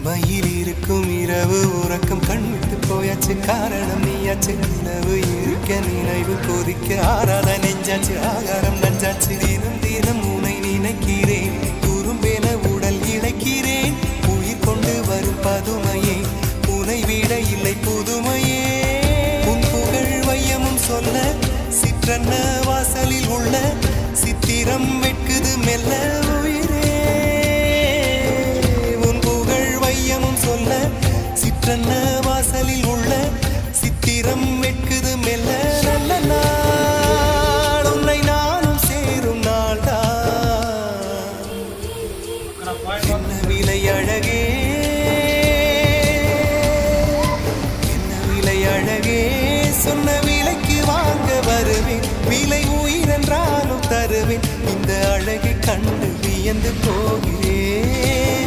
தனிமையில் இருக்கும் இரவு உறக்கம் கண்விட்டு போயாச்சு காரணம் நீயாச்சு நிலவு இருக்க நினைவு கொதிக்க ஆறாத நெஞ்சாச்சு ஆகாரம் நஞ்சாச்சு தினம் தினம் உனை நினைக்கிறேன் குறும்பென உடல் இழைக்கிறேன் உயிர் கொண்டு வரும் பதுமையே உனை விட இல்லை புதுமையே உன் புகழ் வையமும் சொல்ல சிற்றன்ன வாசலில் உள்ள சித்திரம் வெட்குது மெல்ல உயிரே உன் புகழ் வையமும் சொல்ல சிற்றன்ன வாசலில் உள்ள சித்திரம் வெட்குது மெல்ல நல்ல நாள் உன்னை நானும் சேரும் நாள்தான் என்ன விலை அழகே என்ன விலை அழகே சொன்ன விலைக்கு வாங்க வருவேன் விலை உயிரென்றாலும் தருவேன் இந்த அழகை கண்டு வியந்து போகிறேன்